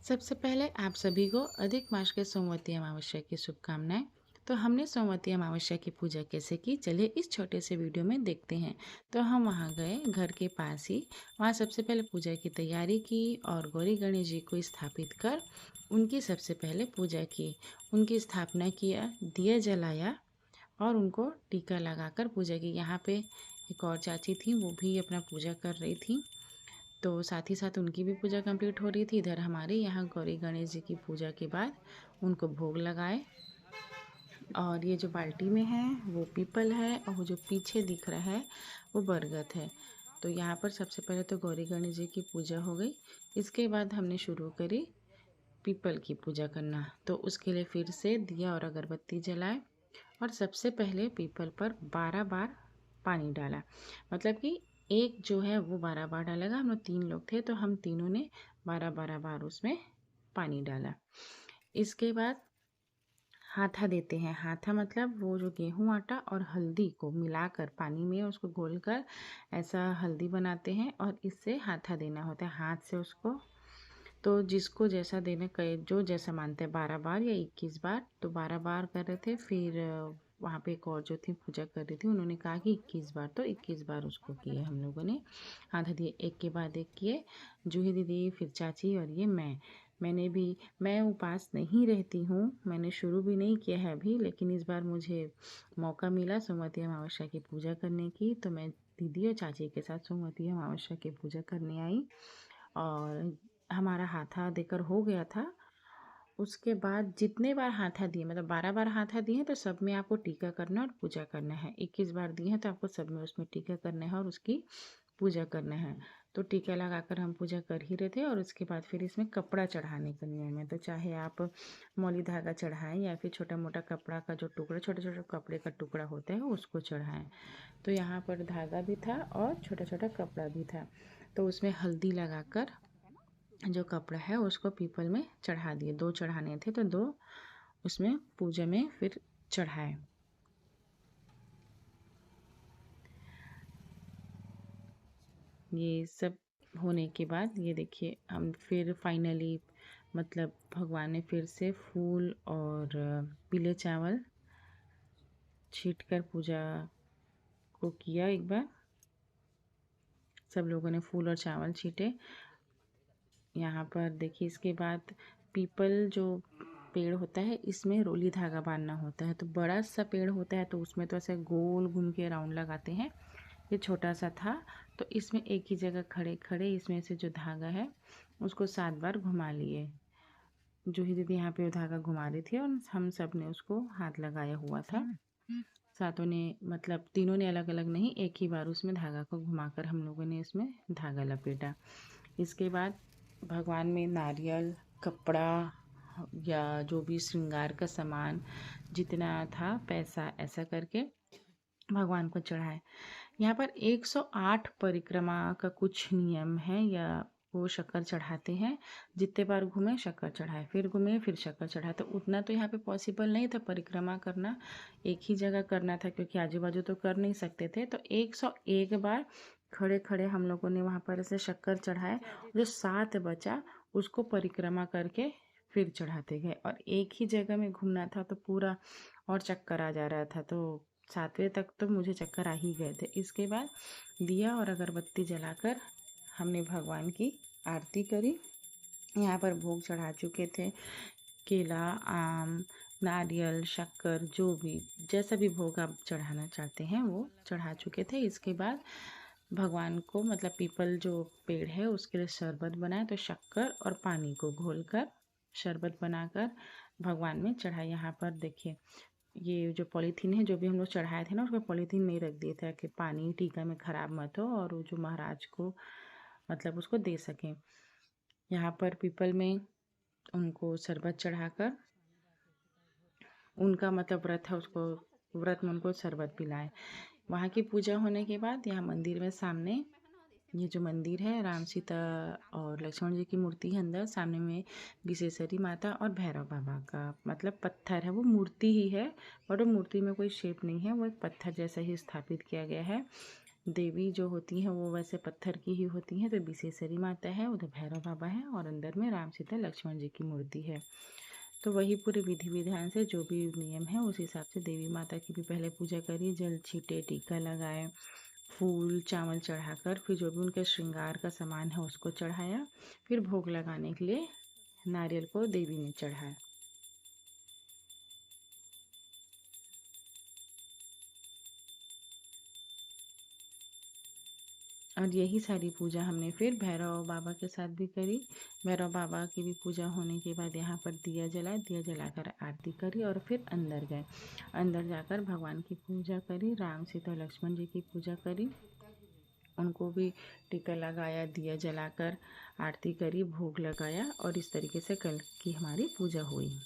सबसे पहले आप सभी को अधिक मास के सोमवती अमावस्या की शुभकामनाएं। तो हमने सोमवती अमावस्या की पूजा कैसे की, चलिए इस छोटे से वीडियो में देखते हैं। तो हम वहां गए, घर के पास ही। वहां सबसे पहले पूजा की तैयारी की और गौरी गणेश जी को स्थापित कर उनकी सबसे पहले पूजा की। उनकी स्थापना किया, दिया जलाया और उनको टीका लगाकर पूजा की। यहाँ पे एक और चाची थी, वो भी अपना पूजा कर रही थी। तो साथ ही साथ उनकी भी पूजा कंप्लीट हो रही थी। इधर हमारे यहाँ गौरी गणेश जी की पूजा के बाद उनको भोग लगाए। और ये जो बाल्टी में है वो पीपल है और वो जो पीछे दिख रहा है वो बरगद है। तो यहाँ पर सबसे पहले तो गौरी गणेश जी की पूजा हो गई। इसके बाद हमने शुरू करी पीपल की पूजा करना। तो उसके लिए फिर से दिया और अगरबत्ती जलाए और सबसे पहले पीपल पर 12 बार पानी डाला। मतलब कि एक जो है वो 12 बार डालेगा। हम लोग 3 लोग थे तो हम तीनों ने 12-12 बार उसमें पानी डाला। इसके बाद हाथा देते हैं। हाथा मतलब वो जो गेहूं आटा और हल्दी को मिलाकर पानी में उसको घोलकर ऐसा हल्दी बनाते हैं और इससे हाथा देना होता है हाथ से उसको। तो जिसको जैसा देने का, जो जैसा मानते हैं, 12 बार या 21 बार, तो 12 बार कर रहे थे। फिर वहाँ पे एक और जो थी पूजा कर रही थी, उन्होंने कहा कि 21 बार, तो 21 बार उसको किए हम लोगों ने। हाथ दिए, एक के बाद एक किए। जूही दीदी, फिर चाची और ये मैं उपास नहीं रहती हूँ, मैंने शुरू भी नहीं किया है अभी, लेकिन इस बार मुझे मौका मिला सोमवती अमावस्या की पूजा करने की, तो मैं दीदी और चाची के साथ सोमवती अमावस्या की पूजा करने आई। और हमारा हाथा देकर हो गया था। उसके बाद जितने बार हाथा दिए, मतलब 12 बार हाथा दिए हैं तो सब में आपको टीका करना है और पूजा करना है। 21 बार दिए हैं तो आपको सब में उसमें टीका करना है और उसकी पूजा करना है। तो टीका लगाकर हम पूजा कर ही रहे थे और उसके बाद फिर इसमें कपड़ा चढ़ाने का नियम है। तो चाहे आप मौली धागा चढ़ाएं या फिर छोटा मोटा कपड़ा का जो टुकड़ा, छोटे छोटे कपड़े का टुकड़ा होता है उसको चढ़ाएं। तो यहाँ पर धागा भी था और छोटा छोटा कपड़ा भी था। तो उसमें हल्दी लगाकर जो कपड़ा है उसको पीपल में चढ़ा दिए। 2 चढ़ाने थे तो 2 उसमें पूजा में फिर चढ़ाए। ये सब होने के बाद ये देखिए, हम फिर फाइनली मतलब भगवान ने फिर से फूल और पीले चावल छीट कर पूजा को किया। एक बार सब लोगों ने फूल और चावल छीटे। यहाँ पर देखिए, इसके बाद पीपल जो पेड़ होता है इसमें रोली धागा बांधना होता है। तो बड़ा सा पेड़ होता है तो उसमें तो ऐसे गोल घूम के राउंड लगाते हैं। ये छोटा सा था तो इसमें एक ही जगह खड़े खड़े इसमें से जो धागा है उसको 7 बार घुमा लिए। जूही दीदी यहाँ पे वो धागा घुमा रही थी और हम सब ने उसको हाथ लगाया हुआ था। सातों ने, मतलब तीनों ने अलग अलग नहीं, एक ही बार उसमें धागा को घुमाकर हम लोगों ने इसमें धागा लपेटा। इसके बाद भगवान में नारियल, कपड़ा या जो भी श्रृंगार का सामान जितना था, पैसा, ऐसा करके भगवान को चढ़ाए। यहाँ पर 108 परिक्रमा का कुछ नियम है, या वो शक्कर चढ़ाते हैं। जितने बार घूमे शक्कर चढ़ाए, फिर घूमे फिर शक्कर चढ़ाए। तो उतना तो यहाँ पे पॉसिबल नहीं था परिक्रमा करना, एक ही जगह करना था क्योंकि आजू बाजू तो कर नहीं सकते थे। तो 101 बार खड़े खड़े हम लोगों ने वहाँ पर ऐसे शक्कर चढ़ाए। जो 7 बचा उसको परिक्रमा करके फिर चढ़ाते गए और एक ही जगह में घूमना था तो पूरा और चक्कर आ जा रहा था। तो 7वें तक तो मुझे चक्कर आ ही गए थे। इसके बाद दिया और अगरबत्ती जलाकर हमने भगवान की आरती करी। यहाँ पर भोग चढ़ा चुके थे, केला, आम, नारियल, शक्कर, जो भी जैसा भी भोग आप चढ़ाना चाहते हैं वो चढ़ा चुके थे। इसके बाद भगवान को, मतलब पीपल जो पेड़ है उसके लिए शरबत बनाए। तो शक्कर और पानी को घोलकर शरबत बनाकर भगवान में चढ़ाए। यहाँ पर देखिए, ये जो पॉलीथीन है, जो भी हम लोग चढ़ाए थे ना, उसमें पॉलीथीन नहीं रख दिए थे कि पानी टीका में ख़राब मत हो और वो जो महाराज को मतलब उसको दे सकें। यहाँ पर पीपल में उनको शरबत चढ़ाकर, उनका मतलब व्रत है, उसको व्रत में उनको शरबत पिलाए। वहाँ की पूजा होने के बाद यहाँ मंदिर में सामने, ये जो मंदिर है, राम सीता और लक्ष्मण जी की मूर्ति है अंदर, सामने में विशेषरी माता और भैरव बाबा का मतलब पत्थर है, वो मूर्ति ही है और वो मूर्ति में कोई शेप नहीं है, वो एक पत्थर जैसा ही स्थापित किया गया है। देवी जो होती हैं वो वैसे पत्थर की ही होती हैं। तो विशेषरी माता है, उधर भैरव बाबा है और अंदर में राम सीता लक्ष्मण जी की मूर्ति है। तो वही पूरे विधि विधान से जो भी नियम है उस हिसाब से देवी माता की भी पहले पूजा करी, जल छीटे, टीका लगाए, फूल चावल चढ़ाकर, फिर जो भी उनके श्रृंगार का सामान है उसको चढ़ाया, फिर भोग लगाने के लिए नारियल को देवी ने चढ़ाया। और यही सारी पूजा हमने फिर भैरव बाबा के साथ भी करी। भैरव बाबा की भी पूजा होने के बाद यहाँ पर दिया जलाए, दिया जलाकर आरती करी और फिर अंदर गए। अंदर जाकर भगवान की पूजा करी, राम सीता लक्ष्मण जी की पूजा करी, उनको भी टीका लगाया, दिया जलाकर आरती करी, भोग लगाया और इस तरीके से कल की हमारी पूजा हुई।